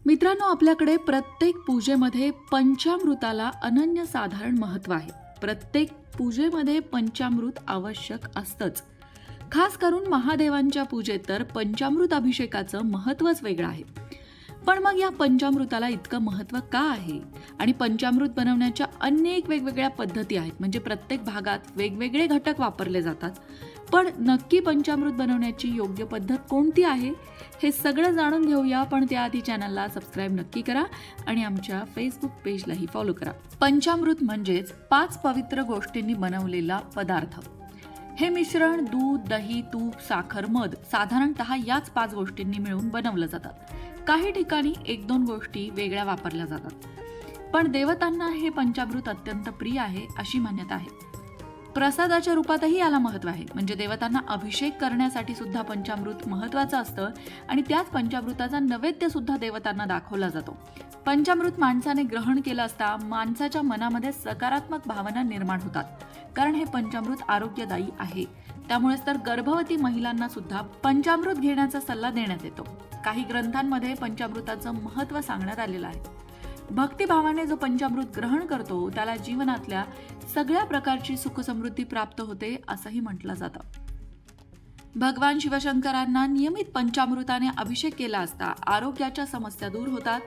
मित्रांनो, आपल्याकडे प्रत्येक पूजेमध्ये पंचामृताला अनन्यसाधारण महत्त्व आहे. प्रत्येक पूजेमध्ये पंचामृत आवश्यक असतंच. खास करून महादेवांच्या पूजेत तर पंचामृत अभिषेकाचं महत्त्वच वेगळं आहे. पण मग या पंचामृताला इतकं महत्त्व का आहे? आणि पंचामृत बनवण्याच्या अनेक वेगवेगळ्या पद्धती आहेत. म्हणजे प्रत्येक भागात वेगवेगळे घटक वापरले जातात. पण नक्की पंचामृत बनवण्याची योग्य पद्धत कोणती आहे हे सगळं जाणून घेऊया. पण त्याआधी चॅनलला सबस्क्राईब नक्की करा आणि आमच्या फेसबुक पेजलाही फॉलो करा. पंचामृत म्हणजेच 5 पवित्र गोष्टींनी बनवलेला पदार्थ. हे मिश्रण दूध, दही, तूप, साखर, मध साधारणतः याच 5 गोष्टींनी मिळून बनवलं जातं. काही ठिकाणी 1-2 गोष्टी वेगळ्या वापरल्या जातात. पण देवतांना हे पंचामृत अत्यंत प्रिय आहे अशी मान्यता आहे. प्रसादाच्या रूपातही याला महत्त्व आहे. म्हणजे देवतांना अभिषेक करण्यासाठी सुद्धा पंचामृत महत्त्वाचं असतं आणि त्याच पंचामृताचा नैवेद्य सुद्धा देवतांना दाखवला जातो. पंचामृत माणसाने ग्रहण केलं असता माणसाच्या मनामध्ये सकारात्मक भावना निर्माण होतात. कारण हे पंचामृत आरोग्यदायी आहे. त्यामुळेच तर गर्भवती महिलांना सुद्धा पंचामृत घेण्याचा सल्ला देण्यात येतो. काही ग्रंथांमध्ये पंचामृताचं महत्त्व सांगण्यात आलेलं आहे. भक्तिभावाने जो पंचामृत ग्रहण करतो त्याला जीवनातल्या सगळ्या प्रकारची सुखसमृद्धी प्राप्त होते असंही म्हटलं जातं. भगवान शिवशंकरांना नियमित पंचामृताने अभिषेक केला असता आरोग्याच्या समस्या दूर होतात,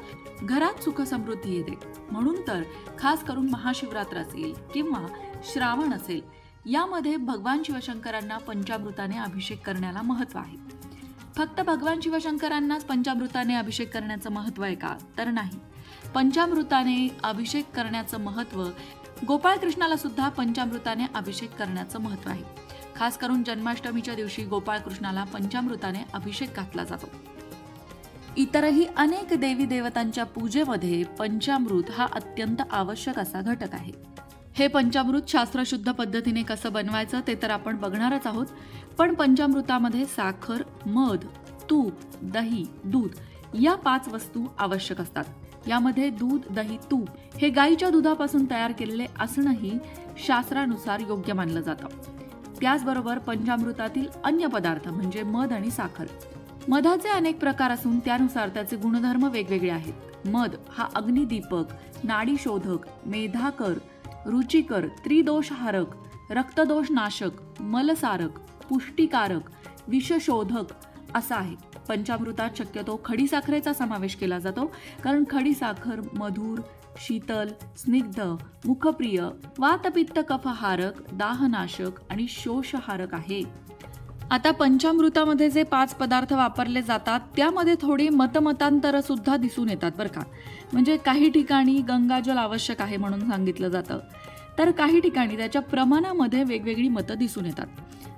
घरात सुखसमृद्धी येते. म्हणून तर खास करून महाशिवरात्र असेल किंवा श्रावण असेल, यामध्ये भगवान शिवशंकरांना पंचामृताने अभिषेक करण्याला महत्त्व आहे. फक्त भगवान शिवशंकरांनाच पंचामृताने अभिषेक करण्याचं महत्त्व आहे का? तर नाही. पंचामृताने अभिषेक करण्याचं महत्त्व गोपाळ कृष्णाला सुद्धा पंचामृताने अभिषेक करण्याचं महत्त्व आहे. खास करून जन्माष्टमीच्या दिवशी गोपाळ कृष्णाला पंचामृताने अभिषेक घातला जातो. इतरही अनेक देवी देवतांच्या पूजेमध्ये पंचामृत हा अत्यंत आवश्यक असा घटक आहे. हे पंचामृत शास्त्रशुद्ध पद्धतीने कसं बनवायचं ते तर आपण बघणारच आहोत. पण पंचामृतामध्ये साखर, मध, तूप, दही, दूध या 5 वस्तू आवश्यक असतात. यामध्ये दूध, दही, तूप हे गाईच्या दुधापासून तयार केलेले असणंही शास्त्रानुसार योग्य मानलं जातं. त्याचबरोबर पंचामृतातील अन्य पदार्थ म्हणजे मध आणि साखर. मधाचे अनेक प्रकार असून त्यानुसार त्याचे गुणधर्म वेगवेगळे आहेत. मध हा अग्निदीपक, नाडीशोधक, मेधाकर, रुचिकर, त्रिदोषहारक, रक्तदोष नाशक, मलसारक, पुष्टिकारक, विषशोधक असा आहे. पंचामृतात शक्यतो खडीसाखरेचा समावेश केला जातो. कारण खडीसाखर मधुर, शीतल, स्निग्ध, मुखप्रिय, वातपित्त कफहारक, दाहनाशक आणि शोषहारक आहे. आता पंचामृतामध्ये जे 5 पदार्थ वापरले जातात त्यामध्ये थोडी मतमतांतर सुद्धा दिसून येतात बरं का. म्हणजे काही ठिकाणी गंगाजल आवश्यक आहे म्हणून सांगितलं जातं, तर काही ठिकाणी त्याच्या प्रमाणामध्ये वेगवेगळी मतं दिसून येतात.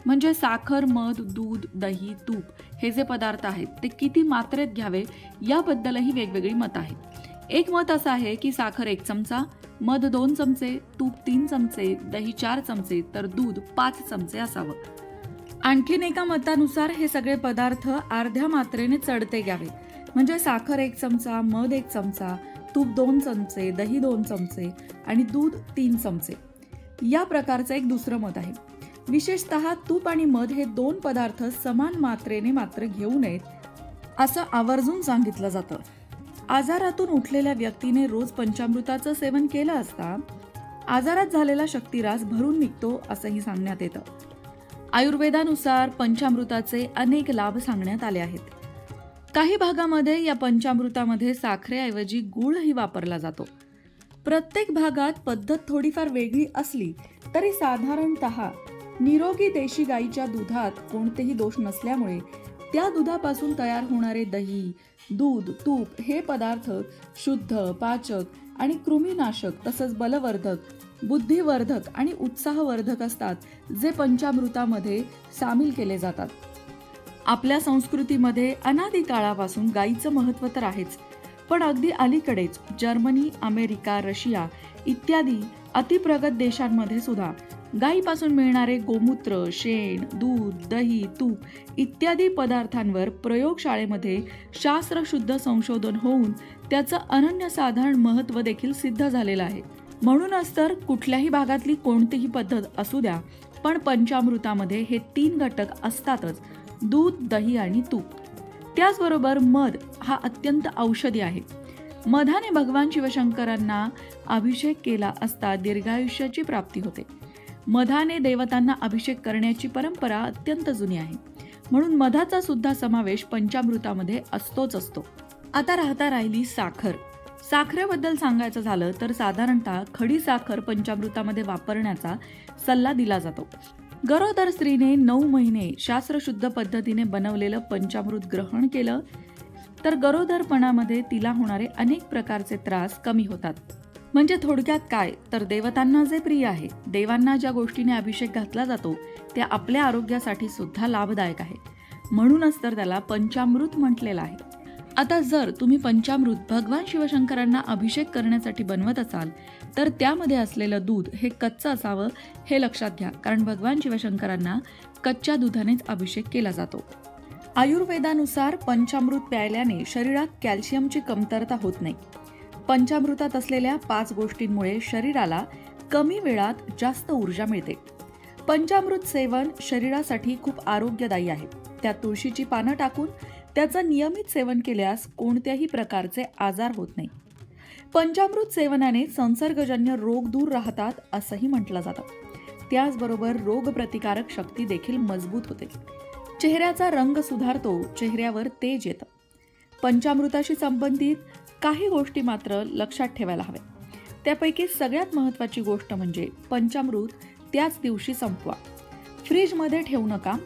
म्हणजे साखर, मध, दूध, दही, तूप हे जे पदार्थ आहेत ते किती मात्रेत घ्यावे याबद्दलही वेगवेगळी मतं आहेत. एक मत असं आहे की साखर 1 चमचा, मध 2 चमचे, तूप 3 चमचे, दही 4 चमचे तर दूध 5 चमचे असावं. आणखीन एका मतानुसार हे सगळे पदार्थ अर्ध्या मात्रेने चढते घ्यावे. म्हणजे साखर 1 चमचा, मध 1 चमचा, तूप 2 चमचे, दही 2 चमचे आणि दूध 3 चमचे. या प्रकारचं एक दुसरं मत आहे. विशेषतः तूप आणि मध हे 2 पदार्थ समान मात्रेने मात्र घेऊ नयेत असं आवर्जून सांगितलं जातं. आजारातून उठलेल्या व्यक्तीने रोज पंचामृताचं सेवन केलं असता आजारात झालेला शक्तिरास भरून निघतो असंही सांगण्यात येतं. आयुर्वेदानुसार पंचामृताचे अनेक लाभ सांगण्यात आले आहेत. काही भागामध्ये या पंचामृतामध्ये साखरेऐवजी गूळही वापरला जातो. प्रत्येक भागात पद्धत थोडीफार वेगळी असली तरी साधारणतः निरोगी देशी गाईच्या दुधात कोणतेही दोष नसल्यामुळे त्या दुधापासून तयार होणारे दही, दूध, तूप हे पदार्थ शुद्ध, पाचक आणि कृमीनाशक तसंच बलवर्धक, बुद्धिवर्धक आणि उत्साहवर्धक असतात, जे पंचामृतामध्ये सामील केले जातात. आपल्या संस्कृतीमध्ये अनादी काळापासून गाईचं महत्त्व तर आहेच. पण अगदी अलीकडेच जर्मनी, अमेरिका, रशिया इत्यादी अतिप्रगत देशांमध्ये सुद्धा गाईपासून मिळणारे गोमूत्र, शेण, दूध, दही, तूप इत्यादी पदार्थांवर प्रयोगशाळेमध्ये शास्त्रशुद्ध संशोधन होऊन त्याचं अनन्यसाधारण महत्त्व देखील सिद्ध झालेलं आहे. म्हणूनच तर कुठल्याही भागातली कोणतीही पद्धत असू द्या, पण पंचामृतामध्ये हे 3 घटक असतातच: दूध, दही आणि तूप. त्याचबरोबर मध हा अत्यंत औषधी आहे. मधाने भगवान शिवशंकरांना अभिषेक केला असता दीर्घायुष्याची प्राप्ती होते. मधाने देवतांना अभिषेक करण्याची परंपरा अत्यंत जुनी आहे, म्हणून मधाचा सुद्धा समावेश पंचामृतामध्ये असतोच असतो. आता राहिली साखर. साखरेबद्दल सांगायचं झालं तर साधारणतः खडी साखर पंचामृतामध्ये वापरण्याचा सल्ला दिला जातो. गरोदर स्त्रीने 9 महिने शास्त्रशुद्ध पद्धतीने बनवलेलं पंचामृत ग्रहण केलं तर गरोदरपणामध्ये तिला होणारे अनेक प्रकारचे त्रास कमी होतात. म्हणजे थोडक्यात काय तर देवतांना जे प्रिय आहे, देवांना ज्या गोष्टीने अभिषेक घातला जातो त्या आपल्या आरोग्यासाठी सुद्धा लाभदायक आहे. म्हणूनच तर त्याला पंचामृत म्हटलेलं आहे. आता जर तुम्ही पंचामृत भगवान शिवशंकरांना अभिषेक करण्यासाठी बनवत असाल तर त्यामध्ये असलेलं दूध हे कच्चं असावं हे लक्षात घ्या, कारण भगवान शिवशंकरांना कच्च्या दुधानेच अभिषेक केला जातो. आयुर्वेदानुसार पंचामृत प्यायल्याने शरीरात कॅल्शियमची कमतरता होत नाही. पंचामृतात असलेल्या 5 गोष्टींमुळे शरीराला कमी वेळात जास्त ऊर्जा मिळते. पंचामृत सेवन शरीरासाठी खूप आरोग्यदायी आहे. त्यात तुळशीची पानं टाकून त्याचं नियमित सेवन केल्यास कोणत्याही प्रकारचे आजार होत नाही. पंचामृत सेवनाने संसर्गजन्य रोग दूर राहतात असंही म्हटलं जातं. त्याचबरोबर रोगप्रतिकारक शक्ती देखील मजबूत होते. चेहऱ्याचा रंग सुधारतो, चेहऱ्यावर तेज येतं. पंचामृताशी संबंधित काही गोष्टी मात्र लक्षात ठेवायला हव्या. त्यापैकी सगळ्यात महत्त्वाची गोष्ट म्हणजे पंचामृत त्याच दिवशी संपवा. फ्रीजमध्ये ठेवू नका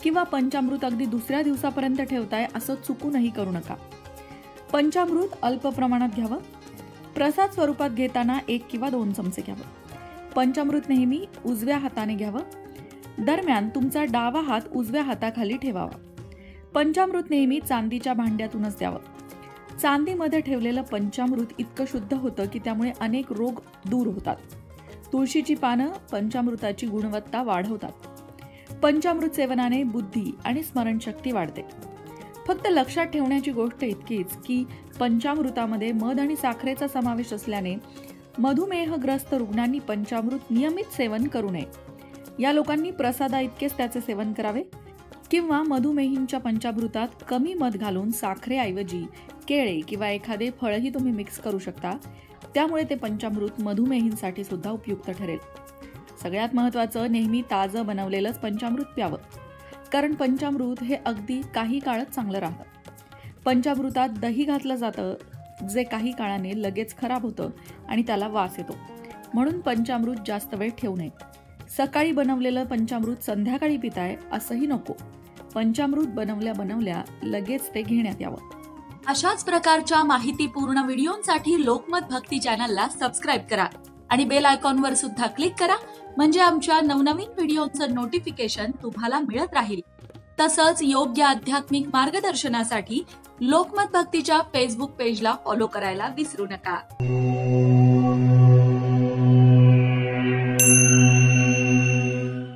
किंवा पंचामृत अगदी दुसऱ्या दिवसापर्यंत ठेवताय असं चुकूनही करू नका. पंचामृत अल्प प्रमाणात घ्यावं. प्रसाद स्वरूपात घेताना 1 किंवा 2 चमचे घ्यावं. पंचामृत नेहमी उजव्या हाताने घ्यावं. दरम्यान तुमचा डावा हात उजव्या हाताखाली ठेवावा. पंचामृत नेहमी चांदीच्या भांड्यातूनच द्यावं. चांदीमध्ये ठेवलेलं पंचामृत इतकं शुद्ध होतं की त्यामुळे अनेक रोग दूर होतात. तुळशीची पानं पंचामृताची गुणवत्ता वाढवतात. पंचामृत सेवनाने बुद्धी आणि स्मरणशक्ती वाढते. फक्त लक्षात ठेवण्याची गोष्ट इतकीच की पंचामृतामध्ये मध आणि साखरेचा समावेश असल्याने मधुमेहग्रस्त रुग्णांनी पंचामृत नियमित सेवन करू नये. या लोकांनी प्रसादा इतकेच त्याचे सेवन करावे किंवा मधुमेहींच्या पंचामृतात कमी मध घालून साखरेऐवजी केळे किंवा एखादे फळही तुम्ही मिक्स करू शकता. त्यामुळे ते पंचामृत मधुमेहींसाठी सुद्धा उपयुक्त ठरेल. सगळ्यात महत्त्वाचं, नेहमी ताजं बनवलेलंच पंचामृत प्यावं, कारण पंचामृत हे अगदी काही काळच चांगलं राहतं. पंचामृतात दही घातलं जातं जे काही काळाने लगेच खराब होतं आणि त्याला वास येतो. म्हणून पंचामृत जास्त वेळ ठेवू नये. सकाळी बनवलेलं पंचामृत संध्याकाळी पिताय असंही नको. पंचामृत बनवल्या लगेच ते घेण्यात यावं. अशाच प्रकारच्या माहितीपूर्ण व्हिडिओंसाठी लोकमत भक्ती चॅनलला सबस्क्राईब करा आणि बेल आयकॉनवर सुद्धा क्लिक करा, म्हणजे आमच्या नवनवीन व्हिडिओचं नोटिफिकेशन तुम्हाला मिळत राहील. तसंच योग्य आध्यात्मिक मार्गदर्शनासाठी लोकमत भक्तीच्या फेसबुक पेजला फॉलो करायला विसरू नका.